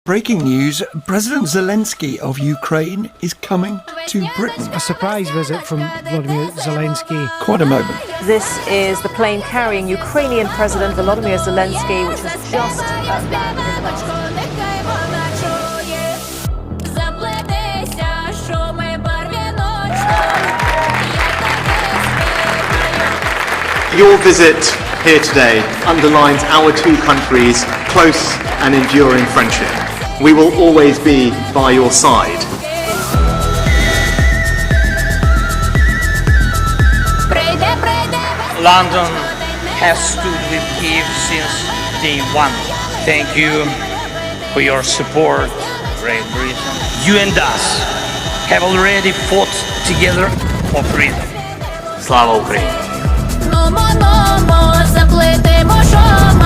Breaking news, President Zelensky of Ukraine is coming to Britain. A surprise visit from Volodymyr Zelensky. Quite a moment. This is the plane carrying Ukrainian President Volodymyr Zelensky, which has just landed in Washington. Your visit here today underlines our two countries' close and enduring friendship. We will always be by your side. London has stood with Kyiv since day one. Thank you for your support, Great Britain. You and us have already fought together for freedom. Slava Ukraini! Заплетемо, щоб